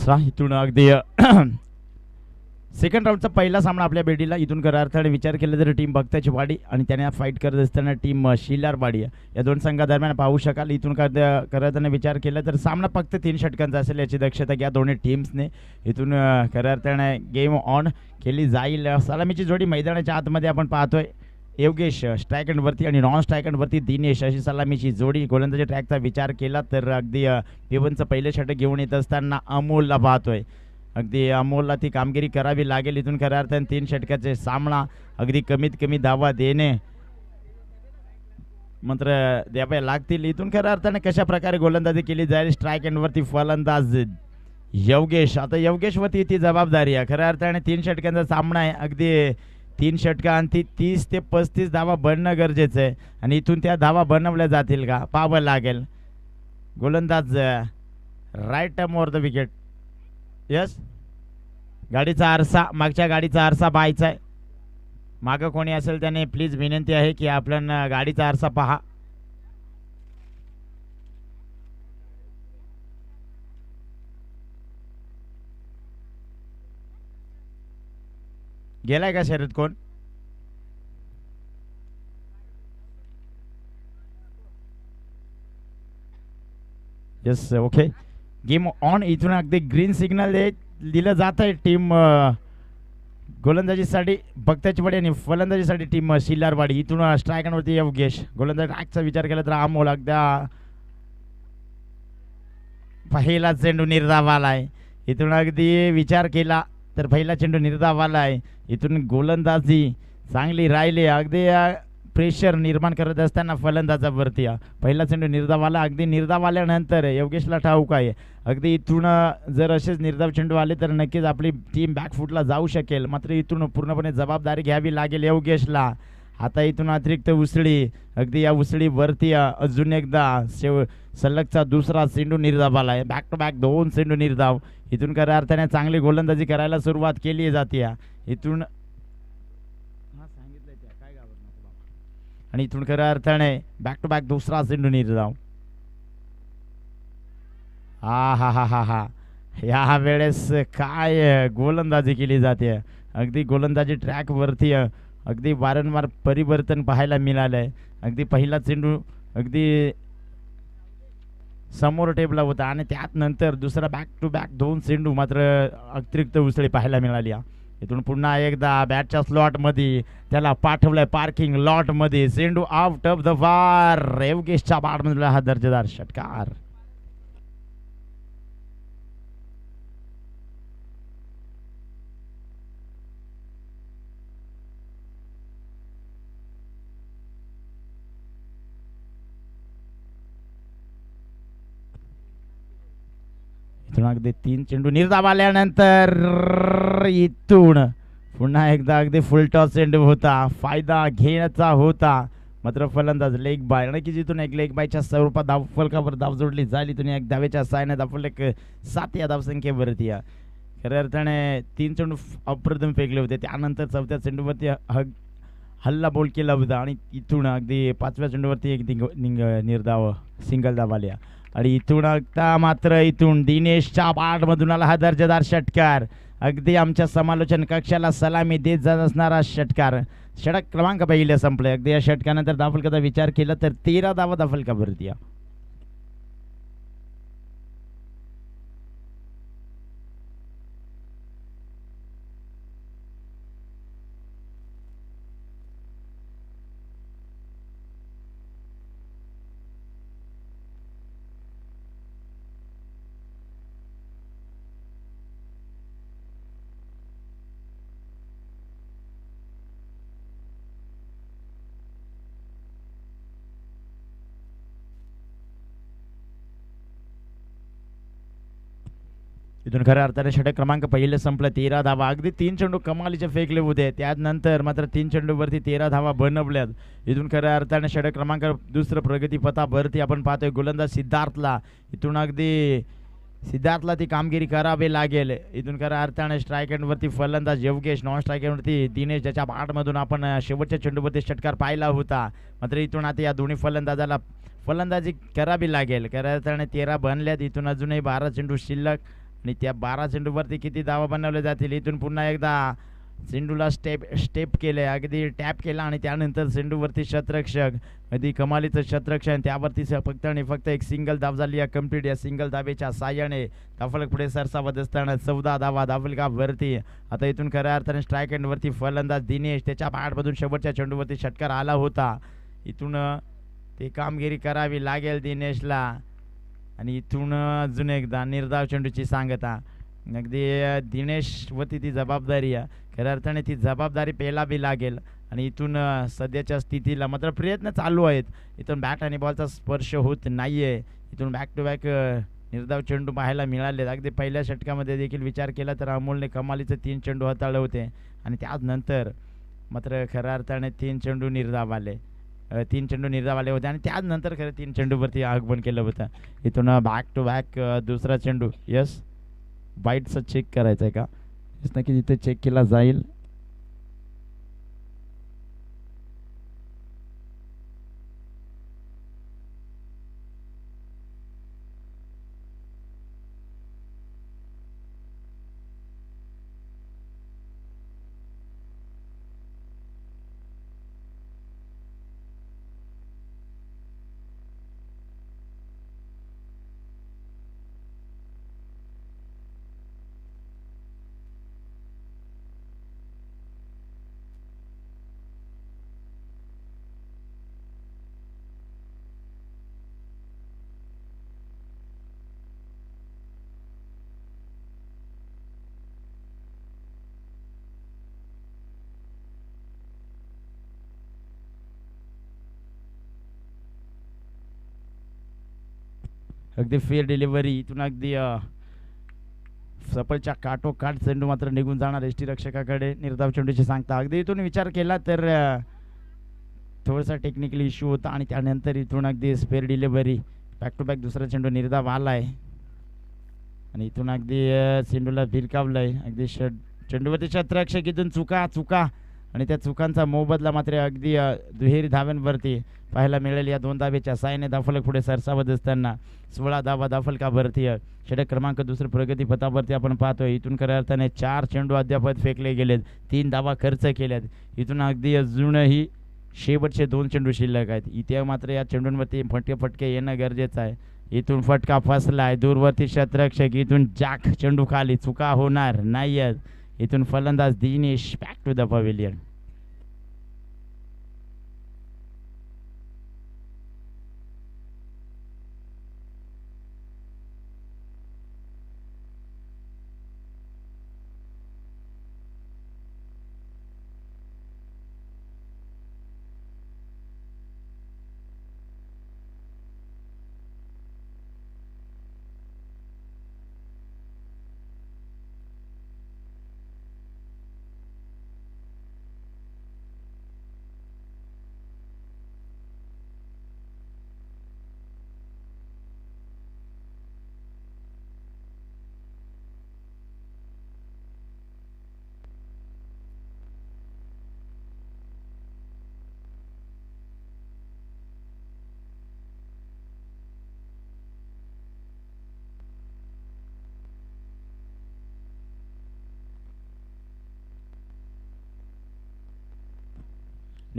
अच्छा इथून अगदी सेकंड राऊंडचा पहिला सामना आपल्या बेडीला. इथून खऱ्या अर्थाने विचार केला तर टीम बघताची वाडी आणि त्याने फाईट करत असताना टीम शिलारवाडी या दोन संघादरम्यान पाहू शकाल. इथून खऱ्या अर्थाने विचार केला तर सामना फक्त 3 षटकांचा असेल याची दक्षता घ्या दोन्ही टीम्सने. इथून खऱ्या अर्थाने गेम ऑन केली जाईल. सलामीची जोडी मैदानाच्या आतमध्ये आपण पाहतोय. योगेश स्ट्राईक अँडवरती आणि नॉन स्ट्राईक अँडवरती दिनेश अशी सलामीची जोडी. गोलंदाजी ट्रॅकचा विचार केला तर अगदी पेवनचं पहिले षटक घेऊन येत असताना अमोलला पाहतोय. अगदी अमोलला ती कामगिरी करावी लागेल. इथून खऱ्या अर्थाने 3 षटकाचे सामना अगदी कमीत कमी धावा देणे मात्र द्यावे लागतील. इथून खऱ्या अर्थाने कशा प्रकारे गोलंदाजी केली जाईल. स्ट्राईक एंडवरती फलंदाज योगेश. आता योगेशवरती ती जबाबदारी आहे. खऱ्या अर्थाने 3 षटकांचा सामना आहे. अगदी 3 षटकांती 30 ते 35 धावा बनणं गरजेचं आहे आणि इथून त्या धावा बनवल्या जातील का पाहावं लागेल. गोलंदाज right arm over the wicket. Yes गाडीचा आरसा मागच्या गाडीचा आरसा पाहायचा आहे. मागं कोणी असेल त्याने प्लीज विनंती आहे की आपण गाडीचा आरसा पहा. गेलाय का शर्यत कोण. Yes okay game on. इथून अगदी ग्रीन सिग्नल दिलं जात आहे टीम गोलंदाजीसाठी बघताची वाडी आणि फलंदाजीसाठी टीम शिलारवाडी. इथून स्ट्रायकांवरती योगेश. गोलंदाज ट्रॅकचा विचार केला तर अमोल अगदा पहिला चेंडू निर्धावाला आहे. इथून अगदी विचार केला तर पहिला चेंडू निर्धावाला आहे. इथून गोलंदाजी चांगली राहिली. अगदी प्रेशर निर्माण करत असताना फलंदाजावरती पहिला चेंडू निर्धावाला. अगदी निर्धाव आल्यानंतर योगेशला ठाऊक आहे अगदी इथून जर असेच निर्धाव चेंडू आले तर नक्कीच आपली टीम बॅकफुटला जाऊ शकेल. मात्र इथून पूर्णपणे जबाबदारी घ्यावी लागेल योगेशला. आता इथून अतिरिक्त उसळी. अगदी या उसळीवरती अजून एकदा सलगचा दुसरा चेंडू निर्धावाला आहे. बॅक टू बॅक 2 चेंडू निर्धाव. इथून खऱ्या अर्थाने चांगली गोलंदाजी करायला सुरुवात केली जाते. इथून आणि इथून खऱ्या अर्थाने बॅक टू बॅक दुसरा चेंडू निर्धाव. हा हा हा हा हा या वेळेस काय गोलंदाजी केली जाते. अगदी गोलंदाजी ट्रॅकवरती अगदी वारंवार परिवर्तन पाहायला मिळालं आहे. अगदी पहिला चेंडू अगदी समोर टेबला होता आणि त्यात नंतर दुसरा बॅक टू बॅक 2 चेंडू मात्र अतिरिक्त उसळी पाहायला मिळाली. इथून पुन्हा एकदा बॅटच्या स्लॉटमध्ये त्याला पाठवलंय पार्किंग लॉटमध्ये. चेंडू आउट ऑफ द फार. योगेशच्या बॅटमधला हा दर्जेदार षटकार. इथून अगदी 3 चेंडू निर्धाव आल्यानंतर इथून पुन्हा एकदा अगदी फुल टॉस चेंडू होता. फायदा घेण्याचा होता मात्र फलंदाज लेग बाय. नक्कीच इथून एक लेग बायच्या स्वरूपात धावफलकावर धाव जोडली झाली. इथून एक धावेच्या साहाय्याने धावफलक 7 या धावसंख्येवरती. खऱ्या अर्थाने 3 चेंडू अप्रथम फेकले होते. त्यानंतर 4थ्या चेंडूवरती हल्ला बोल केला होता आणि इथून अगदी 5व्या चेंडूवरती एक निर्धाव सिंगल धाव आल्या. आणि इथून आता मात्र इथून दिनेशच्या बॅटमधून आला हा दर्जेदार षटकार. अगदी आमच्या समालोचन कक्षाला सलामी देत जात असणारा षटकार. षटक क्रमांक पहिले संपले. अगदी या षटकानंतर धावफलकाचा विचार केला तर 13 धावा धावफलकावरती. इथून खऱ्या अर्थाने षटक क्रमांक पहिले संपलं. 13 धावा. अगदी 3 चेंडू कमालीचे फेकले होते. त्यानंतर मात्र 3 चेंडूवरती 13 धावा बनवल्यात. इथून खऱ्या अर्थाने षटक क्रमांक दुसरं प्रगतीपथावरती आपण पाहतोय गोलंदाज सिद्धार्थला. इथून अगदी सिद्धार्थला ती कामगिरी करावी लागेल. इथून खऱ्या अर्थाने स्ट्राईक एंडवरती फलंदाज योगेश. नॉन स्ट्राईक एंडवरती दिनेश ज्याच्या बॅटमधून आपण शेवटच्या चेंडूवरती षटकार पाहिला होता. मात्र इथून आता या दोन्ही फलंदाजाला फलंदाजी करावी लागेल. खऱ्या अर्थाने 13 बनल्यात. इथून अजूनही 12 चेंडू शिल्लक. आणि त्या 12 चेंडूवरती किती धावा बनवल्या जातील. इथून पुन्हा एकदा चेंडूला स्टेप केले, अगदी टॅप केला आणि त्यानंतर चेंडूवरती शतरक्षक, अगदी कमालीचं शतरक्षण. त्यावरती फक्त आणि फक्त एक सिंगल धाव झाली या कंप्लीट. या सिंगल धावेच्या साह्याने धावफलक पुढे सरसावत असताना 14 धावा धावफलकावरती. आता इथून खऱ्या अर्थाने स्ट्राईक एंडवरती फलंदाज दिनेश, त्याच्या बॅटमधून शेवटच्या चेंडूवरती षटकार आला होता. इथून ते कामगिरी करावी लागेल दिनेशला. आणि इथून अजून एकदा निर्धाव चेंडूची सांगता. अगदी दिनेशवरती ती जबाबदारी आहे, खऱ्या अर्थाने ती जबाबदारी पेलावी लागेल. आणि इथून सध्याच्या स्थितीला मात्र प्रयत्न चालू आहेत. इथून बॅट आणि बॉलचा स्पर्श होत नाही आहे. इथून बॅक टू बॅक निर्धाव चेंडू पाहायला मिळाले. अगदी पहिल्या षटकामध्ये देखील विचार केला तर अमोलने कमालीचे 3 चेंडू हाताळले होते आणि त्यानंतर मात्र खऱ्या अर्थाने 3 चेंडू निर्धाव आले. 3 चेंडू निर्धाव आले होते आणि त्यानंतर खरं 3 चेंडूवरती आगमन केलं होतं. इथून बॅक टू बॅक दुसरा चेंडू. यस, बाईटचं चेक करायचं आहे का? नक्की तिथे चेक केला जाईल. अगदी फेअर डिलिव्हरी. इथून अगदी सफलच्या काठोकाठ चेंडू मात्र निघून जाणार यष्टीरक्षकाकडे. निर्धाव चेंडूची सांगता. अगदी इथून विचार केला तर थोडासा टेक्निकल इश्यू होता आणि त्यानंतर इथून अगदी fair delivery. Back to back दुसरा चेंडू निर्धाव आलाय आणि इथून अगदी चेंडूला भिरकावलंय. अगदी चेंडूवरती शतरक्षक. इथून चुका आणि त्या चुकांचा मोबदला मात्र अगदी दुहेरी धाव्यांवरती पाहायला मिळेल. या 2 धावेच्या साहाय्याने धावफलक पुढे सरसावत असताना 16 धावा धावफलकावरती. षटक क्रमांक दुसरं प्रगती पथावरती आपण पाहतोय. इथून खऱ्या अर्थाने 4 चेंडू अद्याप फेकले गेलेत, 3 धावा खर्च केल्यात. इथून अगदी अजूनही शेवटचे 2 चेंडू शिल्लक आहेत. इथे मात्र या चेंडूंवरती फटके येणं गरजेचं आहे. इथून फटका फसलाय, दूरवरती शतरक्षक. इथून जाक चेंडू खाली, चुका होणार नाही आहेत. इथून फलंदाज Dinesh back to the pavilion.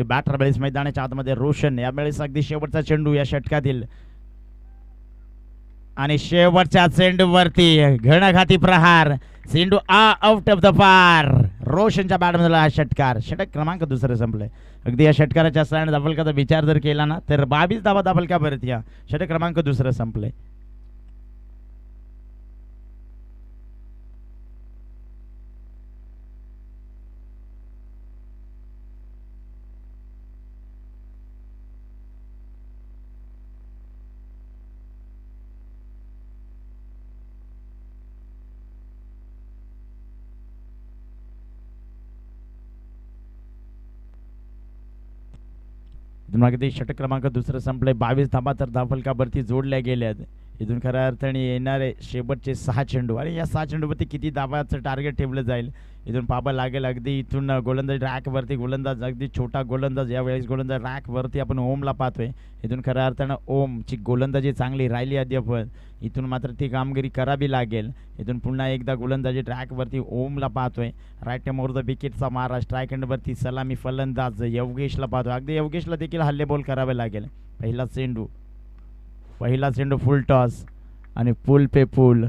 Batter वेळेस मैदानाच्या आतमध्ये रोशन. यावेळेस अगदी शेवटचा चेंडू या षटकातील आणि शेवटच्या चेंडूवरती घणाघाती प्रहार. चेंडू आउट ऑफ द पार. रोशनच्या बॅटमधला हा षटकार. षटक क्रमांक दुसरं संपलंय. अगदी या षटकाराच्या साहाय्याने धावफलकाचा विचार जर केला ना तर 22 धावा धावफलकावरती. या षटक क्रमांक दुसरं संपलंय. षटक क्रमांक दुसरं संपलंय. 22 धावा तर धावफलकावरती जोडल्या गेल्यात. इथून खऱ्या अर्थाने येणारे शेवटचे 6 चेंडू आणि या 6 चेंडूवरती किती दाबाचं टार्गेट ठेवलं जाईल. इथून पाबा लागेल अगदी इथून गोलंदाज रॅकवरती, गोलंदाज अगदी छोटा गोलंदाज, यावेळेस गोलंदाज रॅकवरती आपण ओमला पाहतोय. इथून खऱ्या अर्थानं ओमची गोलंदाजी चांगली राहिली अद्याप. इथून मात्र ती कामगिरी करावी लागेल. इथून पुन्हा एकदा गोलंदाजी ट्रॅकवरती ओमला पाहतोय. राईट मोर द विकेटचा मारा, स्ट्राईक एंडवरती सलामी फलंदाज योगेशला पाहतोय. अगदी योगेशला देखील हल्ले बॉल करावे लागेल. पहिला चेंडू फुल टॉस आणि पुल पे पुल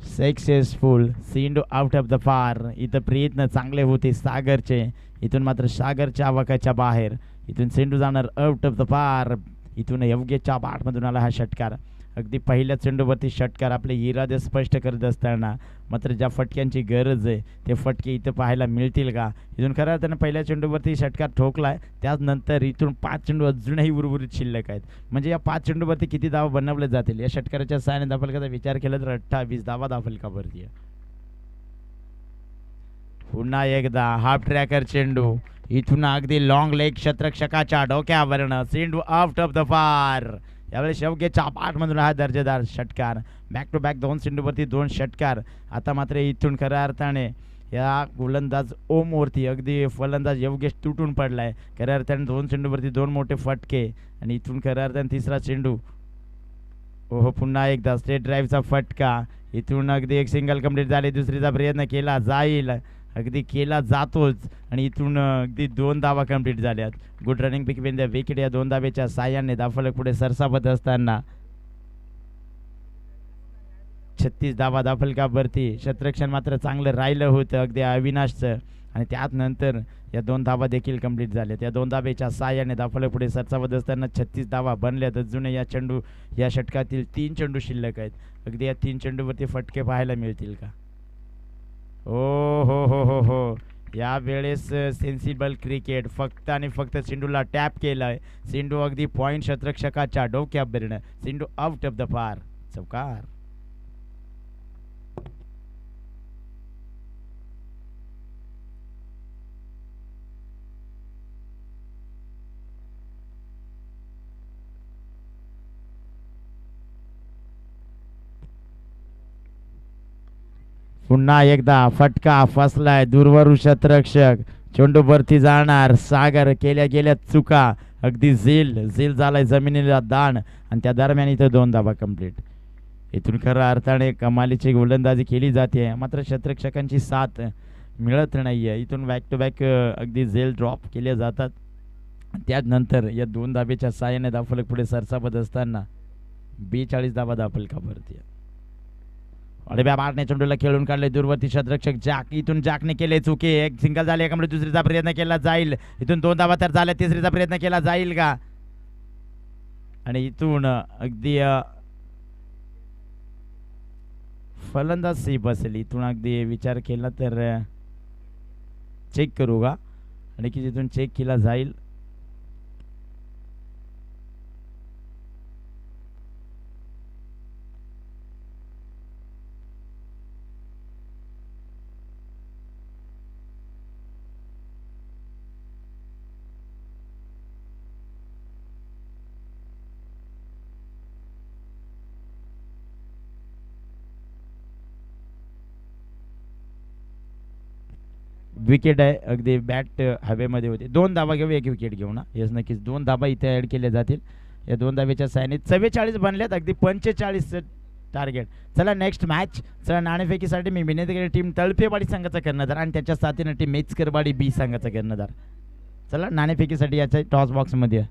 सक्सेसफुल. चेंडू आउट ऑफ द पार. इथं प्रयत्न चांगले होते सागरचे. इथून मात्र सागरच्या आवाकाच्या बाहेर. इथून चेंडू जाणार आउट ऑफ द पार. इथून योग्यच्या बाटमधून आला हा षटकार. अगदी पहिल्या चेंडूवरती षटकार आपले इरादे स्पष्ट करत असताना मात्र ज्या फटक्यांची गरज आहे ते फटके इथं पाहायला मिळतील का. इथून खरं त्यानं पहिल्या चेंडूवरती षटकार ठोकलाय. त्यानंतर इथून 5 चेंडू अजूनही उर्वरित शिल्लक आहेत. म्हणजे या 5 चेंडूवरती किती धावा बनवले जातील या षटकाराच्या सहाय्याने धावफलकाचा विचार केला तर 28 धावा धावफलकावरती. पुन्हा एकदा हाफ ट्रॅकर चेंडू. इथून अगदी लॉंग लेग क्षेत्ररक्षकाच्या डोक्यावरनं चेंडू आउट ऑफ द पार. यावेळेस योग्यच्या पाठमधून हा दर्जेदार षटकार. बॅक टू बॅक 2 चेंडूवरती 2 षटकार. आता मात्र इथून खऱ्या अर्थाने या गोलंदाज ओमवरती अगदी फलंदाज योगेश तुटून पडलाय. खऱ्या अर्थाने 2 चेंडूवरती 2 मोठे फटके आणि इथून खऱ्या अर्थाने तिसरा चेंडू. ओहो, पुन्हा एकदा स्ट्रेट ड्राईव्हचा फटका. इथून अगदी एक सिंगल कंप्लीट झाली. दुसरीचा प्रयत्न केला जाईल, अगदी केला जातोच आणि इथून अगदी 2 धावा कंप्लीट झाल्यात. Good running between the wicket. या 2 धावेच्या साह्याने धावफलक पुढे सरसावत असताना 36 धावा धावफलकावरती. क्षेत्ररक्षण मात्र चांगलं राहिलं होतं अगदी अविनाशचं आणि त्यात नंतर या 2 धावा देखील कंप्लीट झाल्यात. या 2 धावेच्या साह्याने धावफलक पुढे सरसावत असताना 36 धावा बनल्यात. अजून या षटकातील 3 चेंडू शिल्लक आहेत. अगदी या 3 चेंडूवरती फटके पाहायला मिळतील का. हो हो हो हो हो, यावेळेस सेन्सिबल क्रिकेट. फक्त आणि फक्त चेंडूला टॅप केलाय. चेंडू अगदी पॉईंट क्षेत्ररक्षकाच्या डोक्यावरनं. चेंडू आउट ऑफ द पार. चौकार. पुन्हा एकदा फटका फसलाय. दूरवरून क्षेत्ररक्षक. चेंडू वरती जाणार. सागर केल्या गेल्या चुका. अगदी झील झालाय जमिनीला दाण आणि त्या दरम्यान इथं 2 धावा कंप्लीट. इथून खऱ्या अर्थाने कमालीची गोलंदाजी केली जाते मात्र क्षेत्ररक्षकांची साथ मिळत नाहीये. इथून बॅक टू बॅक अगदी झेल ड्रॉप केले जातात. त्यानंतर या 2 धावेच्या साह्याने धावफलक पुढे सरसावत असताना 42 धावा धावफलकावरती. अडब्या बाटने चेंडूला खेळून काढले. दूरवरती क्षेत्ररक्षक जॅक. इथून जॅकने केले चुके. एक सिंगल झाले. एकामुळे दुसरीचा प्रयत्न केला जाईल. इथून 2 धावा तर झाल्या. तिसरीचा प्रयत्न केला जाईल का आणि इथून अगदी फलंदाज सी बसेल. इथून अगदी विचार केला तर चेक करू का आणि की तिथून चेक केला जाईल. विकेट आहे. अगदी बॅट हवेमध्ये होते. 2 धावा घेऊ, 1 विकेट घेऊ ना. येस नक्कीच 2 धावा इथे ॲड केल्या जातील. या 2 धावेच्या साह्याने 44 बनल्यात. अगदी 45 टार्गेट. चला नेक्स्ट मॅच. चला नाणेफेकीसाठी मी विनंती केली टीम तळफेवाडी संघाचा कर्णधार आणि त्याच्या साथीनं टीम मेचकरवाडी बी संघाचा कर्णधार. चला नाणेफेकीसाठी याच्या टॉस बॉक्समध्ये.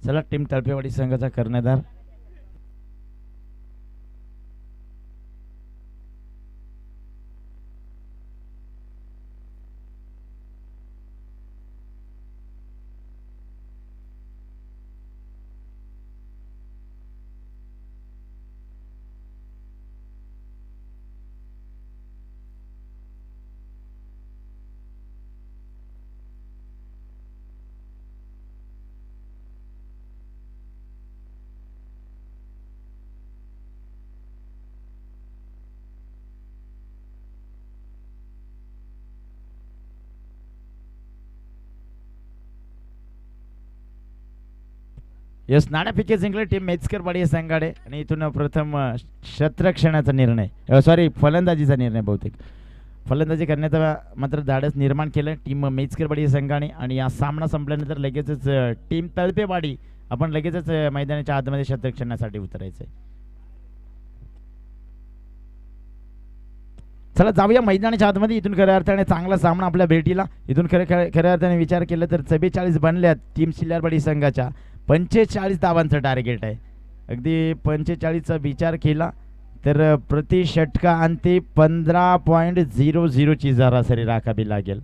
चला टीम तळपेवाडी संघाचा कर्णधार यस नाण्यापैकी जिंकले टीम मेचकरवाडी संघाडे आणि इथून प्रथम क्षेत्ररक्षणाचा निर्णय सॉरी फलंदाजीचा निर्णय बहुतेक फलंदाजी करण्याचा मात्र धाडस निर्माण केलं टीम मेचकरवाडी संघाने आणि या सामना संपल्यानंतर लगेचच टीम तळपेवाडी आपण लगेचच मैदानाच्या आतमध्ये क्षेत्ररक्षणासाठी उतरायचंय. चला जाऊया मैदानाच्या आतमध्ये. इथून खऱ्या अर्थाने चांगला सामना आपल्या भेटीला. इथून खऱ्या अर्थाने विचार केला तर 44 बनल्यात टीम सिल्लारवाडी संघाच्या. 45 धावांचं टार्गेट आहे. अगदी 45चा विचार केला तर प्रति षटकांती 15.00 ची सरासरी राखावी लागेल.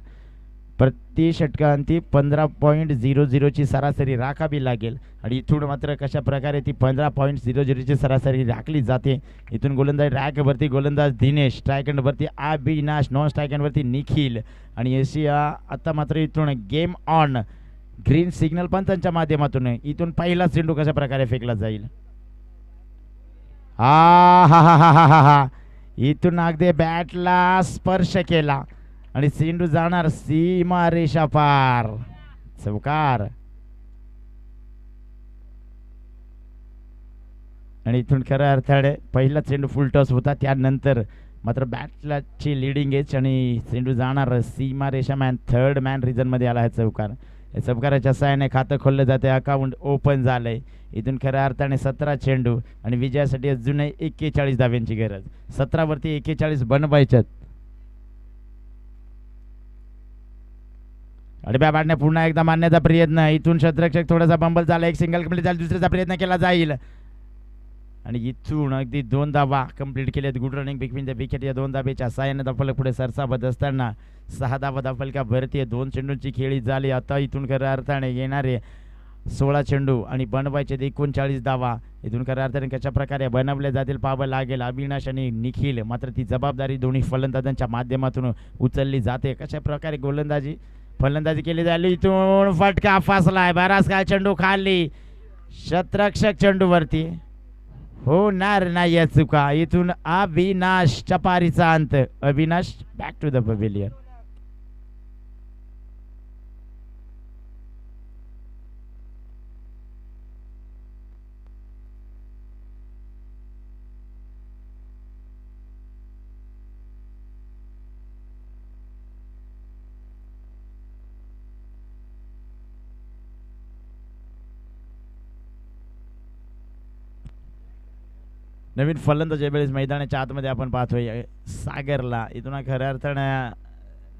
प्रति षटकांती 15.00 ची सरासरी राखावी लागेल आणि इथून मात्र कशा प्रकारे ती 15.00 ची सरासरी राखली जाते. इथून गोलंदाज रॅकवरती गोलंदाज दिनेश, स्ट्राईक एंडवरती अविनाश, नॉन स्ट्राईक एंडवरती निखिल आणि एशिया. आता मात्र इथून गेम ऑन ग्रीन सिग्नल पंचांच्या माध्यमातून इथून पहिला चेंडू कशा प्रकारे फेकला जाईल. हा हा हा हा हा हा इथून अगदी बॅटला स्पर्श केला आणि चेंडू जाणार सीमा रेषा पार. चौकार आणि इथून खऱ्या अर्थाने पहिला चेंडू फुल टॉस होता. त्यानंतर मात्र बॅटलाची लिडिंग एज आणि चेंडू जाणार सीमा रेषा मॅन थर्ड मॅन रिजन मध्ये आला आहे चौकार. या चौकाराच्या सहाय्याने खातं खोललं जाते. अकाउंट ओपन झालंय. इथून खऱ्या अर्थाने 17 चेंडू आणि विजयासाठी अजूनही 41 धाव्यांची गरज. 17 वरती 41 बनवायच्यात. अडब्या बाटण्या पुन्हा एकदा मारण्याचा प्रयत्न. इथून क्षेत्ररक्षक थोडासा बंबल झाला. एक सिंगल कंप्लीट झाला. दुसऱ्याचा प्रयत्न केला जाईल आणि इथून अगदी 2 धावा कंप्लीट केल्यात. Good running between the wicket. या 2 धाब्याच्या सहाय्याने धावफलक पुढे सरसावत असताना 6 धावा धावफलका भरती. 2 चेंडूंची खेळी झाली. आता इथून खऱ्या अर्थाने येणारे 16 चेंडू आणि बनवायचे 39 धावा. इथून खऱ्या अर्थाने कशा प्रकारे बनवले जातील पाहावं लागेल. अविनाश आणि निखिल मात्र ती जबाबदारी दोन्ही फलंदाजांच्या माध्यमातून उचलली जाते. कशा प्रकारे फलंदाजी केली जाईल. इथून फटका फासलाय. बराच काय चेंडू खाली. क्षेत्ररक्षक चेंडूवरती होणार नाही या चुका. इथून अविनाश चपारीचा अंत. Avinash back to the pavilion. नवीन फलंदाज वेळेस मैदानाच्या आतमध्ये आपण पाहतोय सागरला. इथून खऱ्या अर्थानं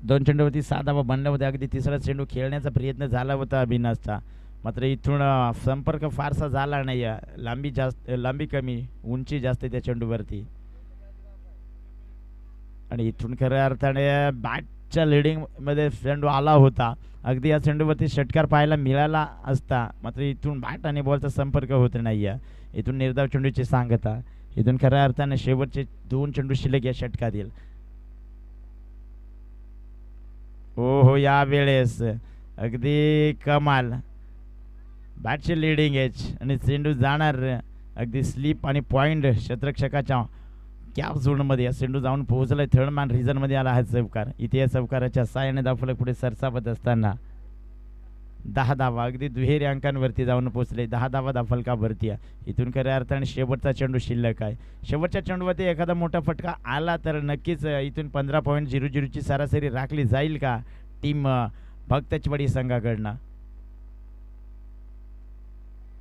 2 चेंडूवरती 6 धावा बनल्या होत्या. अगदी तिसरा चेंडू खेळण्याचा प्रयत्न झाला होता अविनाशचा. मात्र इथून संपर्क फारसा झाला नाही. लांबी कमी, उंची जास्त त्या चेंडूवरती आणि इथून खऱ्या अर्थाने बॅटच्या लिडिंग मध्ये चेंडू आला होता. अगदी या चेंडूवरती षटकार पाहायला मिळाला असता. मात्र इथून बॅट आणि बॉलचा संपर्क होत नाही. इथून निर्धाव चेंडूची सांगता. इथून खऱ्या अर्थाने शेवटचे 2 चेंडू शिल्लक या षटकातील. हो या वेळेस अगदी कमाल बॅटची लिडिंग एज आणि चेंडू जाणार अगदी स्लिप आणि पॉइंट क्षेत्ररक्षकाच्या कॅप झोनमध्ये. या चेंडू जाऊन पोहोचलाय. थर्ड मॅन रिझन मध्ये आला हा चौकार. इथे या चौकाराच्या सहाय्याने धावफलक पुढे सरसावत असताना 10 धावा अगदी दुहेरी अंकांवरती जाऊन पोहोचले. 10 धावा धावफलकावरती आहे. इथून खऱ्या अर्थाने शेवटचा चेंडू शिल्लक आहे. शेवटच्या चेंडूवरती एखादा मोठा फटका आला तर नक्कीच इथून 15.00 ची सरासरी राखली जाईल का टीम भक्तचवाडी संघाकडनं.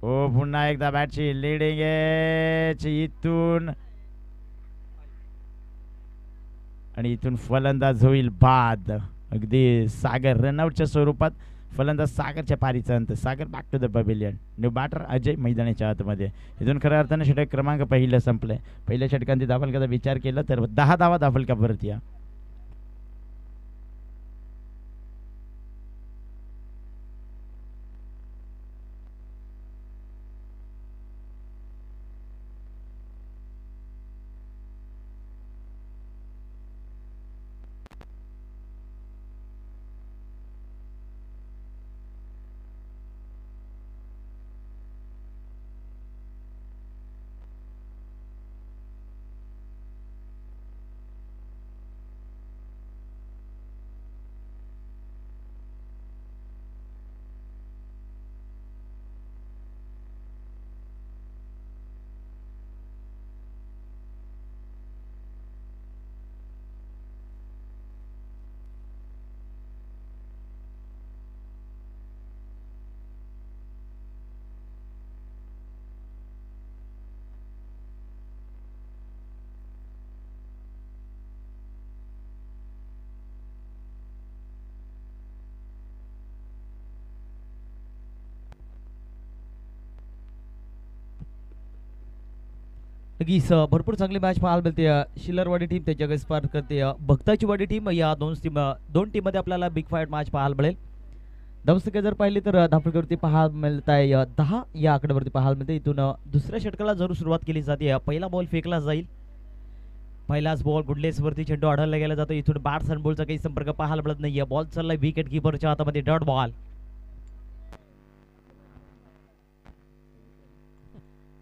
हो पुन्हा एकदा बॅटची लिडिंग इथून आणि इथून फलंदाज होईल बाद. अगदी सागर रनआउटच्या स्वरूपात फलंदाज सागरच्या पारीचा अंत. Sagar back to the pavilion. New batter Ajay मैदानाच्या आतमध्ये. इथून खऱ्या अर्थानं षटक क्रमांक पहिलं संपलंय. पहिल्या षटकांती धावफलकाचा विचार केला तर 10 धावा धावफलकावरती या. नक्कीच भरपूर चांगली मॅच पाहायला मिळते. शिलरवाडी टीम त्याच्या वेळेस पार करते भक्ताची वाडी टीम. या दोन टीममध्ये आपल्याला बिग फाईट मॅच पाहायला मिळेल. धावसंख्या जर पाहिली तर धावफलकावरती पाहायला मिळत आहे 10 या आकड्यावरती पाहायला मिळते. इथून दुसऱ्या षटकाला जरूर सुरुवात केली जाते. पहिला बॉल फेकला जाईल. पहिलाच बॉल गुडलेसवरती चेंडू आढळला गेला जातो. इथून बॅट्स अँड बॉलचा काही संपर्क पाहायला मिळत नाही. बॉल चाललाय विकेट किपरच्या हातामध्ये. Dot ball.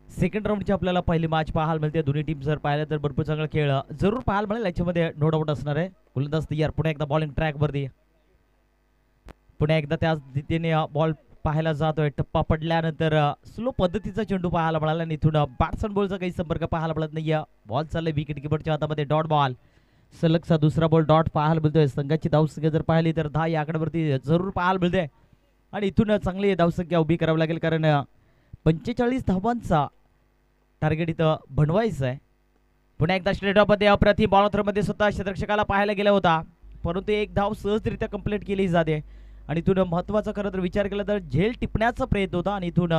सेकंड राऊंडची आपल्याला पहिली मॅच पाहायला मिळते. दोन्ही टीम जर पाहिलं तर भरपूर चांगला खेळ जरूर पाहायला मिळेल. याच्यामध्ये नो डाऊट असणार आहे. गोलंदाज तयार. पुन्हा एकदा बॉलिंग ट्रॅकवरती. पुन्हा एकदा त्याच रीतीने बॉल पाहायला जातोय. टप्पा पडल्यानंतर स्लो पद्धतीचा चेंडू पाहायला मिळाला आणि इथून बॅट्स अँड बॉलचा काही संपर्क पाहायला मिळत नाही. बॉल चाललाय विकेट किपरच्या हातामध्ये. Dot ball. सलगचा दुसरा बॉल डॉट पाहायला मिळतोय. संघाची धावसंख्या जर पाहिली तर 10 या आकड्यावरती जरूर पाहायला मिळते आणि इथून चांगली धावसंख्या उभी करावी लागेल, कारण 45 धावांचा टार्गेट इथं बनवायचं आहे. पुन्हा एकदा स्ट्रेट ऑफमध्ये अप्रतिम बॉलरमध्ये स्वतः क्षेत्ररक्षकाला पाहायला गेला होता, परंतु एक धाव सहजरित्या कंप्लीट केली जाते आणि इथून महत्त्वाचा खरं तर विचार केला तर झेल टिपण्याचा प्रयत्न होता आणि इथून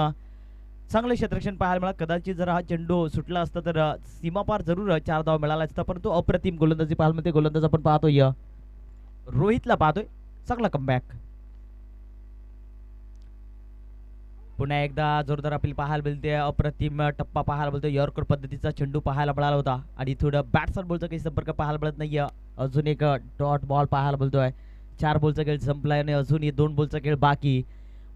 चांगले क्षेत्ररक्षण पाहायला मिळालं. कदाचित जर हा चेंडू सुटला असता तर सीमापार जरूर 4 धाव मिळाला असता, परंतु अप्रतिम गोलंदाजी पाहायला मिळते. गोलंदाज आपण पाहतोय रोहितला पाहतोय. चांगला कमबॅक. पुन्हा एकदा जोरदार अपील पाहायला मिळते. अप्रतिम टप्पा पाहायला मिळतो. यॉर्कर पद्धतीचा चेंडू पाहायला मिळाला होता आणि थोडं बॅट्स अँड बॉलचा काही संपर्क पाहायला मिळत नाही. अजून एक डॉट बॉल पाहायला मिळतोय. 4 बॉलचा खेळ संपलाय आणि अजून 2 बॉलचा खेळ बाकी.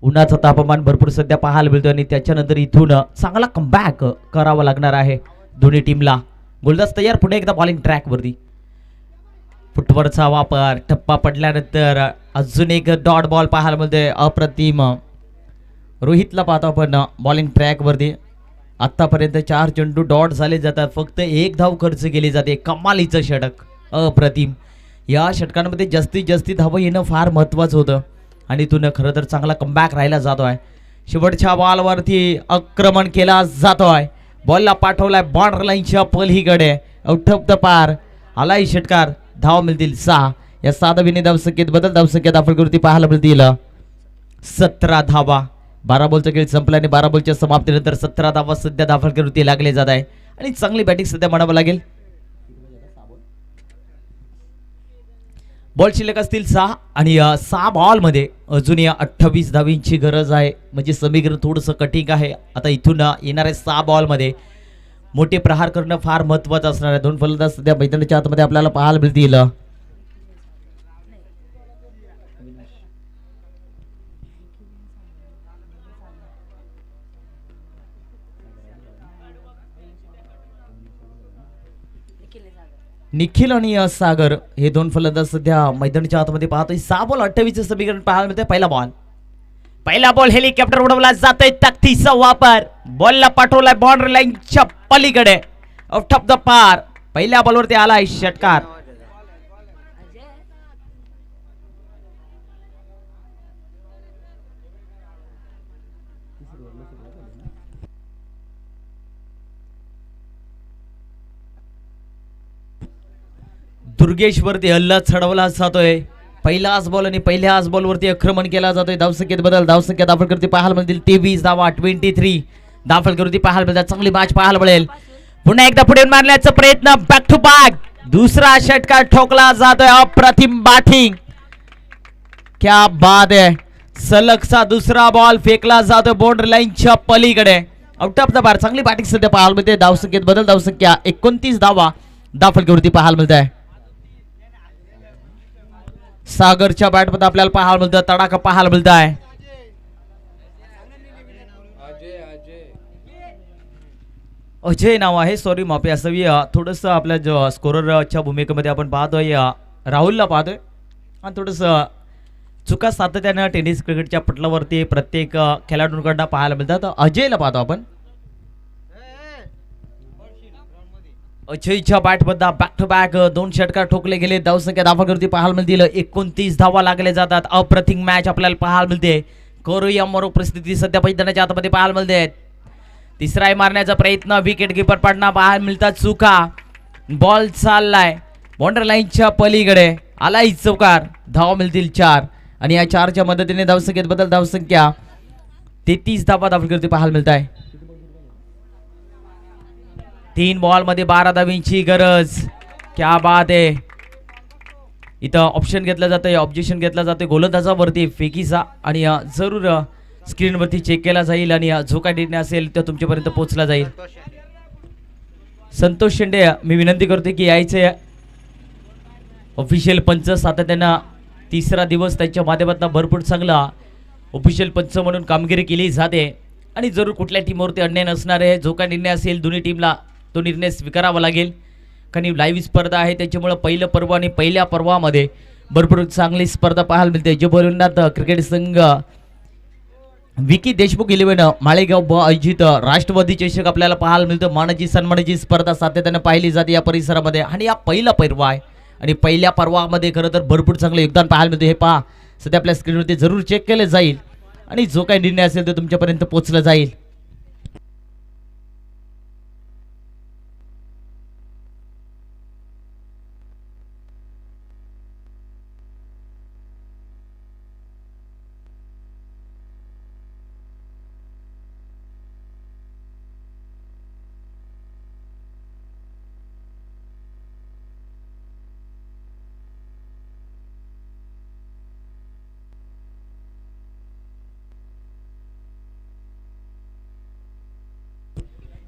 उन्हाचं तापमान भरपूर सध्या पाहायला मिळतोय आणि त्याच्यानंतर इथून चांगला कमबॅक करावा लागणार आहे दोन्ही टीमला. गोलंदाज तयार. पुढे एकदा बॉलिंग ट्रॅकवरती. फुटवरचा वापर. टप्पा पडल्यानंतर अजून एक डॉट बॉल पाहायला मिळतोय. अप्रतिम. रोहितला पाहतो आपण बॉलिंग ट्रॅकवरती. आत्तापर्यंत 4 चेंडू डॉट झाले जातात. फक्त 1 धाव खर्च केली जाते. कमालीचं षटक. अप्रतिम. या षटकांमध्ये जास्तीत जास्त धाव येणं फार महत्त्वाचं होतं आणि इथून खरं तर चांगला कमबॅक राहिला जातो आहे. शेवटच्या बॉलवरती आक्रमण केला जातो आहे. बॉलला पाठवलाय बॉर्डर लाईनच्या पलीकडे. आउट ऑफ द पार आलाय षटकार. धाव मिळतील 6. या 7 धावीने धावसंख्येत बदल. धावसंख्या धावफलकावरती पाहायला मिळतील 17 धावा. 12 बॉलचा खेळ संपला आणि 12 बॉलच्या समाप्तीनंतर 17 धावा सध्या धावफलकावरती लागले जात आहे आणि चांगली बॅटिंग सध्या म्हणावं लागेल. बॉल शिल्लक असतील 6 आणि 6 बॉलमध्ये अजून 28 धावींची गरज आहे. म्हणजे समीकरण थोडंसं कठीण आहे. आता इथून येणाऱ्या 6 बॉलमध्ये मोठे प्रहार करणं फार महत्त्वाचं असणार आहे. 2 फलंदाज सध्या मैदानाच्या आतमध्ये आपल्याला पाहायला मिळतील. निखिल आणि सागर हे 2 फलंदाज सध्या मैदानाच्या आतमध्ये पाहतोय. 6 बॉल 28 समीकरण पाहायला मिळते. पहिला बॉल हेलिकॉप्टर उडवला जातोय. ताकदीचा वापर. बॉलला पाठवलाय बाउंड्री लाईनच्या पलीकडे. आउट ऑफ द पार. पहिल्या बॉलवरती आलाय षटकार. दुर्गेश वरती हल्ला चढवला जातोय. पहिलाच बॉल आणि पहिल्याच बॉलवरती आक्रमण केला जातोय. धावसंख्येत बदल, धावसंख्या दाफलकरती पाहायला मिळतील 23 धावा 23 दाफलकरती पाहायला मिळतात. चांगली मॅच पाहायला मिळेल. पुन्हा एकदा पुढे मारण्याचा प्रयत्न, बॅक टू बॅक दुसरा षटकार ठोकला जातोय. अप्रतिम बॅटिंग, क्या बात आहे. सलगचा दुसरा बॉल फेकला जातोय बाउंड्री लाईनच्या पलीकडे, आउट ऑफ द बार. चांगली बॅटिंग सध्या पाहायला मिळते. धावसंख्येत बदल, धावसंख्या 29 धावा दाफलकरती पाहायला मिळत आहे. सागरच्या बॅटमध्ये आपल्याला पाहायला मिळतं, तडाखा पाहायला मिळत आहे. अजय नाव आहे, सॉरी माफी असावी. थोडंसं आपल्या जो स्कोररच्या भूमिकेमध्ये आपण पाहतोय राहुलला पाहतोय आणि थोडंसं चुका सातत्यानं टेनिस क्रिकेटच्या पटलावरती प्रत्येक खेळाडूंकडनं पाहायला मिळतात. अजयला पाहतो आपण. अजयच्या बॅटमध्ये बॅक टू बॅक 2 षटकार ठोकले गेले. धावसंख्या दाफलकरती पाहायला मिळतील 29 धावा लागले जातात. अप्रतिम मॅच आपल्याला पाहायला मिळते. करूया मरो परिस्थिती सध्या मैदानाच्या आतमध्ये पाहायला मिळते. तिसरा मारण्याचा प्रयत्न, विकेट कीपर पडणं पाहायला मिळतात. चुका, बॉल चाललाय बाउंड्री लाईनच्या पलीकडे, आलाय चौकार. धावा मिळतील 4 आणि या 4च्या मदतीने धावसंख्येत बदल, धावसंख्या 33 धावा दाफलकरती पाहायला मिळत आहे. 3 बॉल मध्ये 12 धावींची गरज, क्या बात आहे. इथं ऑप्शन घेतला जातोय, ऑब्जेक्शन घेतला जातोय गोलंदाजावरती फेकीचा आणि जरूर स्क्रीनवरती चेक केला जाईल आणि जो काही निर्णय असेल तो तुमच्यापर्यंत पोहोचला जाईल. संतोष शेंडे, मी विनंती करतो की यायचे ऑफिशियल पंच सातत्यानं तिसरा दिवस त्यांच्या माध्यमातून भरपूर चांगला ऑफिशियल पंच म्हणून कामगिरी केली जाते आणि जरूर कुठल्या टीमवरती अन्याय नसणार आहे. जो काही निर्णय असेल दोन्ही टीमला तो निर्णय स्वीकारावा लागेल, कारण लाईव्ह स्पर्धा आहे त्याच्यामुळे पहिलं पर्व आणि पहिल्या पर्वामध्ये भरपूर चांगली स्पर्धा पाहायला मिळते. जे भरुनाथ क्रिकेट संघ विकी देशमुख 11 माळेगाव आयोजित राष्ट्रवादी चषक आपल्याला पाहायला मिळतं. मानाची सन्मानाची स्पर्धा सातत्याने पाहिली जाते या परिसरामध्ये आणि हा पहिला पर्व आहे आणि पहिल्या पर्वामध्ये खरं तर भरपूर चांगलं योगदान पाहायला मिळतं. हे पहा सध्या आपल्या स्क्रीनवरती जरूर चेक केले जाईल आणि जो काही निर्णय असेल तो तुमच्यापर्यंत पोहोचला जाईल.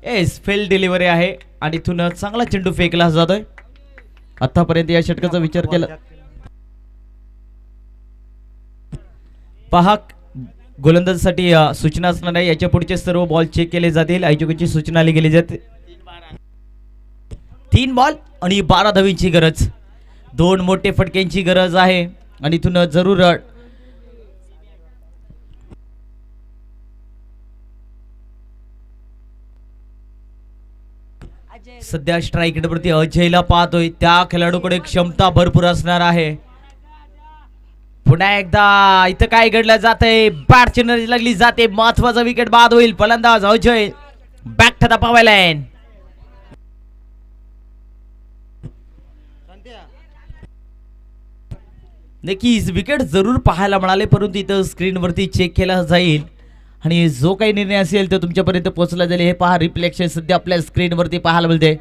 एस फेल डिलिव्हरी आहे आणि इथून चांगला चेंडू फेकला जातोय. आतापर्यंत या षटकाचा विचार केला पहा, गोलंदाजासाठी सूचना असणार आहे. याच्या पुढचे सर्व बॉल चेक केले जातील, आयोजकांची सूचना आली गेली जाते. 3 बॉल आणि 12 धावींची गरज, 2 मोठे फटक्यांची गरज आहे आणि इथून जरूर सध्या स्ट्राईक रेटवरती अजयला पाहतोय. त्या खेळाडूकडे क्षमता भरपूर असणार आहे. पुन्हा एकदा इथं काय घडलं जातंय, बॅटची नजर लागली जाते, महत्वाचा विकेट बाद होईल. फलंदाज Ajay back to the power line. नक्कीच विकेट जरूर पाहायला मिळाले, परंतु इथं स्क्रीनवरती चेक केला जाईल आणि जो काही निर्णय असेल तो तुमच्यापर्यंत पोहोचला जाईल. हे पहा, रिफ्लेक्शन सध्या आपल्या स्क्रीनवरती पाहायला मिळते.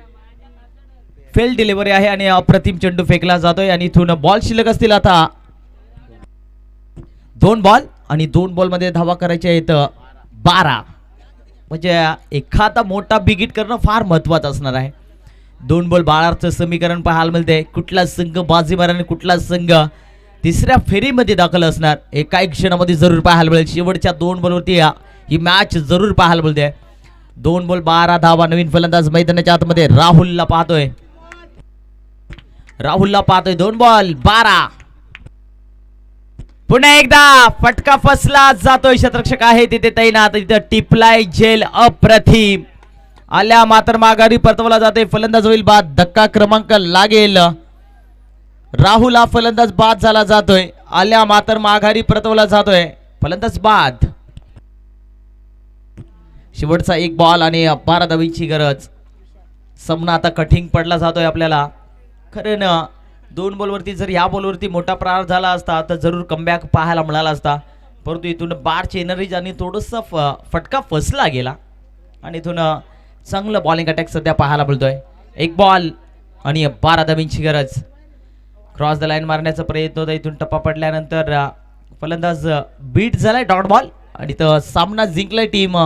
फेल डिलिव्हरी आहे आणि अप्रतिम चेंडू फेकला जातोय आणि इथून बॉल शिल्लक असतील आता 2 बॉल आणि 2 बॉल मध्ये धावा करायच्या आहेत 12. म्हणजे एखादा मोठा बिग हिट करणं फार महत्वाचं असणार आहे. 2 बॉल 12चं समीकरण पाहायला मिळते. कुठला संघ बाजी मारेल आणि कुठला संघ तिसऱ्या फेरीमध्ये दाखल असणार हे काही क्षणामध्ये जरूर पाहायला मिळेल. शेवटच्या 2 बॉलवरती ही मॅच जरूर पाहायला मिळते. 2 बॉल 12 धावा. नवीन फलंदाज मैदानाच्या आतमध्ये राहुलला पाहतोय. 2 बॉल 12. पुन्हा एकदा फटका फसला जातोय. क्षेत्ररक्षक आहे तिथे तैनात. तिथे टिपलाय झेल अप्रतिम. आल्या मात्र माघारी परतवला जाते. फलंदाज होईल बाद. धक्का क्रमांक लागेल. राहुल हा फलंदाज बाद झाला जातोय. आल्या मात्र माघारी परतवला जातोय. फलंदाज बाद. शेवटचा 1 बॉल आणि 12 धावींची गरज. सामना आता कठीण पडला जातोय आपल्याला. खरं 2 बॉलवरती जर या बॉलवरती मोठा प्रहार झाला असता तर जरूर कमबॅक पाहायला मिळाला असता, परंतु इथून बारची एनर्जी आणि थोडंसं फटका फसला गेला आणि इथून चांगलं बॉलिंग अटॅक सध्या पाहायला मिळतोय. 1 बॉल आणि 12 धावांची गरज. क्रॉस द लाईन मारण्याचा प्रयत्न होता, इथून टप्पा पडल्यानंतर फलंदाज बीट झालाय डॉट बॉल आणि तो सामना जिंकलाय टीम